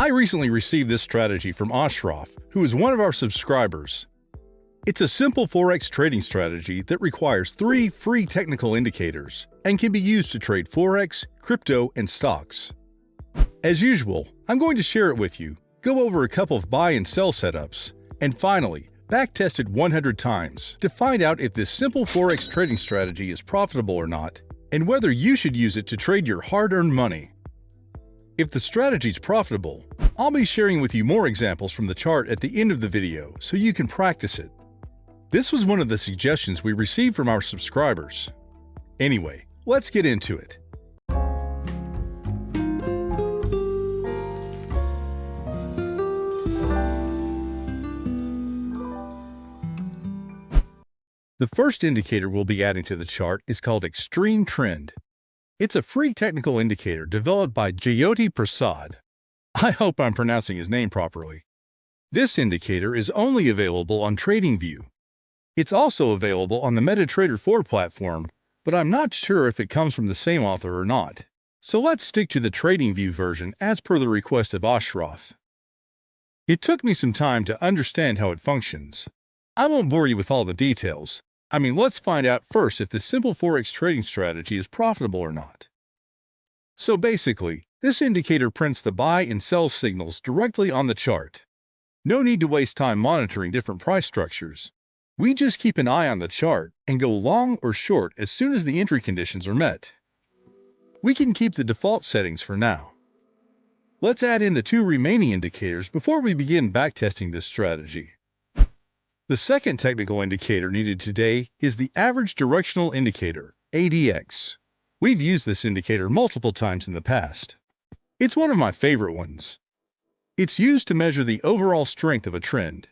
I recently received this strategy from Ashraf, who is one of our subscribers. It's a simple Forex trading strategy that requires 3 free technical indicators and can be used to trade Forex, crypto, and stocks. As usual, I'm going to share it with you, go over a couple of buy and sell setups, and finally, backtest it 100 times to find out if this simple Forex trading strategy is profitable or not, and whether you should use it to trade your hard-earned money. If the strategy is profitable, I'll be sharing with you more examples from the chart at the end of the video so you can practice it. This was one of the suggestions we received from our subscribers. Anyway, let's get into it. The first indicator we'll be adding to the chart is called Extreme Trend. It's a free technical indicator developed by Jyoti Prasad. I hope I'm pronouncing his name properly. This indicator is only available on TradingView. It's also available on the MetaTrader 4 platform, but I'm not sure if it comes from the same author or not. So let's stick to the TradingView version as per the request of Ashraf. It took me some time to understand how it functions. I won't bore you with all the details. Let's find out first if this simple Forex trading strategy is profitable or not. So basically, this indicator prints the buy and sell signals directly on the chart. No need to waste time monitoring different price structures. We just keep an eye on the chart and go long or short as soon as the entry conditions are met. We can keep the default settings for now. Let's add in the 2 remaining indicators before we begin backtesting this strategy. The second technical indicator needed today is the Average Directional Indicator, ADX. We've used this indicator multiple times in the past. It's one of my favorite ones. It's used to measure the overall strength of a trend.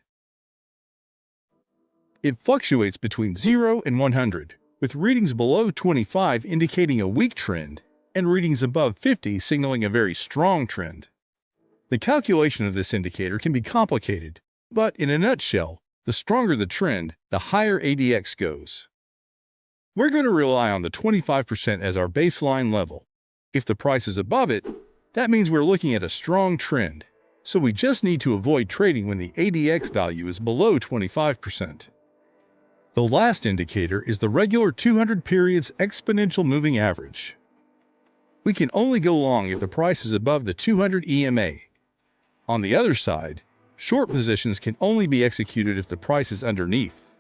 It fluctuates between 0 and 100, with readings below 25 indicating a weak trend and readings above 50 signaling a very strong trend. The calculation of this indicator can be complicated, but in a nutshell, the stronger the trend, the higher ADX goes. We're going to rely on the 25% as our baseline level. If the price is above it, that means we're looking at a strong trend, so we just need to avoid trading when the ADX value is below 25%. The last indicator is the regular 200 periods Exponential Moving Average. We can only go long if the price is above the 200 EMA. On the other side, short positions can only be executed if the price is underneath.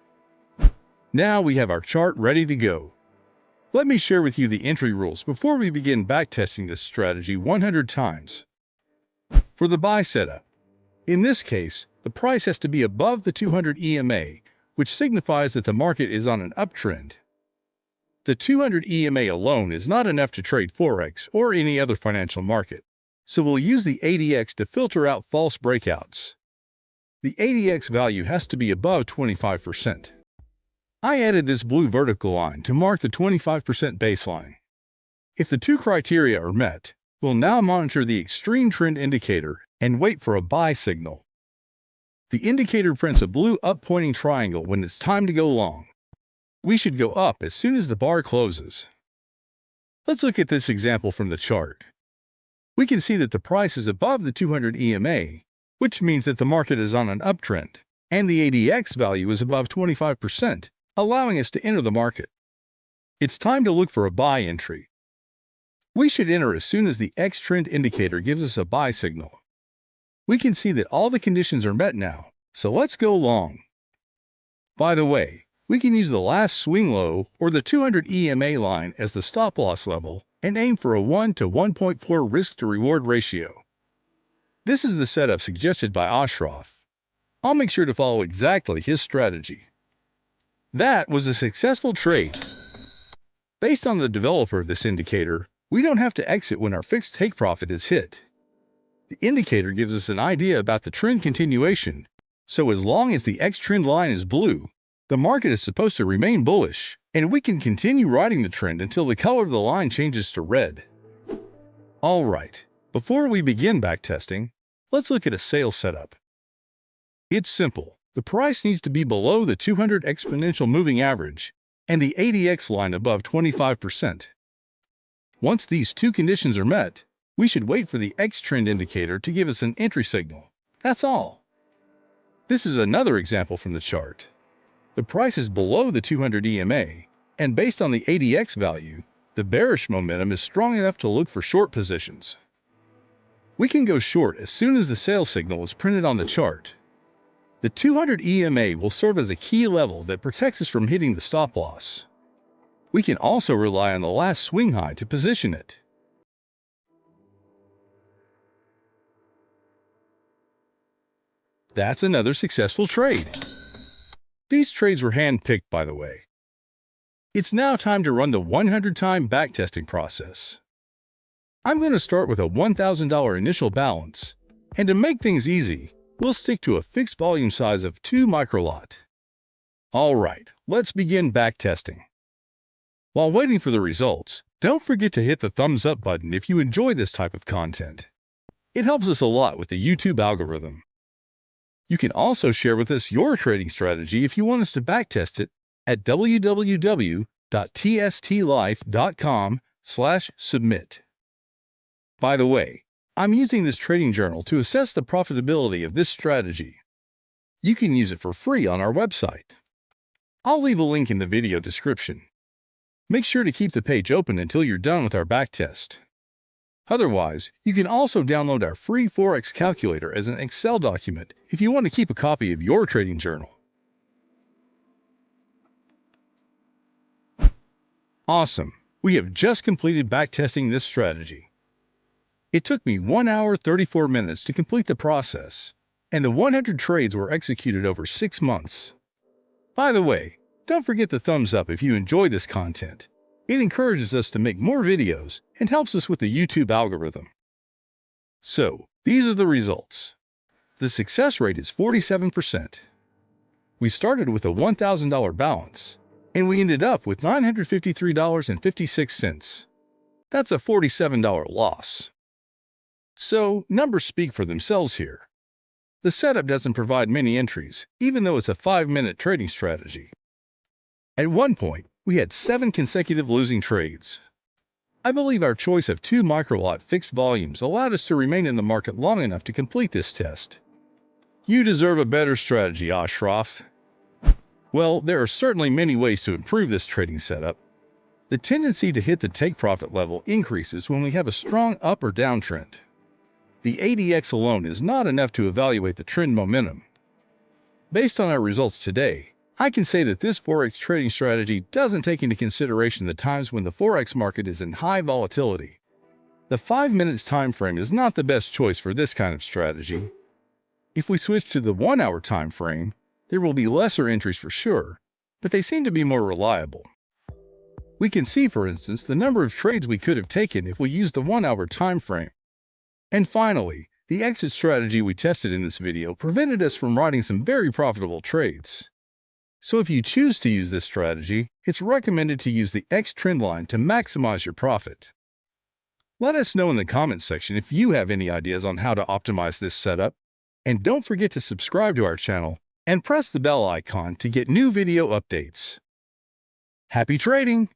Now we have our chart ready to go. Let me share with you the entry rules before we begin backtesting this strategy 100 times. For the buy setup, in this case, the price has to be above the 200 EMA, which signifies that the market is on an uptrend. The 200 EMA alone is not enough to trade Forex or any other financial market, so we'll use the ADX to filter out false breakouts. The ADX value has to be above 25%. I added this blue vertical line to mark the 25% baseline. If the 2 criteria are met, we'll now monitor the extreme trend indicator and wait for a buy signal. The indicator prints a blue up-pointing triangle when it's time to go long. We should go up as soon as the bar closes. Let's look at this example from the chart. We can see that the price is above the 200 EMA, which means that the market is on an uptrend, and the ADX value is above 25%, allowing us to enter the market. It's time to look for a buy entry. We should enter as soon as the X trend indicator gives us a buy signal. We can see that all the conditions are met now, so let's go long. By the way, we can use the last swing low or the 200 EMA line as the stop loss level and aim for a 1 to 1.4 risk to reward ratio. This is the setup suggested by Ashraf. I'll make sure to follow exactly his strategy. That was a successful trade. Based on the developer of this indicator, we don't have to exit when our fixed take profit is hit. The indicator gives us an idea about the trend continuation, so as long as the X trend line is blue, the market is supposed to remain bullish, and we can continue riding the trend until the color of the line changes to red. All right. Before we begin backtesting, let's look at a sales setup. It's simple. The price needs to be below the 200 Exponential Moving Average and the ADX line above 25%. Once these 2 conditions are met, We should wait for the X trend indicator to give us an entry signal. That's all. This is another example from the chart. The price is below the 200 EMA, and based on the ADX value, the bearish momentum is strong enough to look for short positions. We can go short as soon as the sell signal is printed on the chart. The 200 EMA will serve as a key level that protects us from hitting the stop loss. We can also rely on the last swing high to position it. That's another successful trade. These trades were hand-picked, by the way. It's now time to run the 100-time backtesting process. I'm going to start with a $1,000 initial balance, and to make things easy, we'll stick to a fixed volume size of 2 microlot. Alright, let's begin backtesting. While waiting for the results, don't forget to hit the thumbs up button if you enjoy this type of content. It helps us a lot with the YouTube algorithm. You can also share with us your trading strategy if you want us to backtest it at www.tstlife.com/submit. By the way, I'm using this trading journal to assess the profitability of this strategy. You can use it for free on our website. I'll leave a link in the video description. Make sure to keep the page open until you're done with our backtest. Otherwise, you can also download our free Forex calculator as an Excel document if you want to keep a copy of your trading journal. Awesome! We have just completed backtesting this strategy. It took me 1 hour 34 minutes to complete the process, and the 100 trades were executed over 6 months. By the way, don't forget the thumbs up if you enjoy this content. It encourages us to make more videos and helps us with the YouTube algorithm. So, these are the results. The success rate is 47%. We started with a $1,000 balance, and we ended up with $953.56. That's a $47 loss. So, numbers speak for themselves here. The setup doesn't provide many entries, even though it's a 5-minute trading strategy. At one point, we had 7 consecutive losing trades. I believe our choice of 2 microlot fixed volumes allowed us to remain in the market long enough to complete this test. You deserve a better strategy, Ashraf. Well, there are certainly many ways to improve this trading setup. The tendency to hit the take-profit level increases when we have a strong up or down trend. The ADX alone is not enough to evaluate the trend momentum. Based on our results today, I can say that this Forex trading strategy doesn't take into consideration the times when the Forex market is in high volatility. The 5 minutes time frame is not the best choice for this kind of strategy. If we switch to the 1 hour time frame, there will be lesser entries for sure, but they seem to be more reliable. We can see, for instance, the number of trades we could have taken if we used the 1 hour time frame. And finally, the exit strategy we tested in this video prevented us from writing some very profitable trades. So if you choose to use this strategy, it's recommended to use the X trend line to maximize your profit. Let us know in the comments section if you have any ideas on how to optimize this setup. And don't forget to subscribe to our channel and press the bell icon to get new video updates. Happy trading!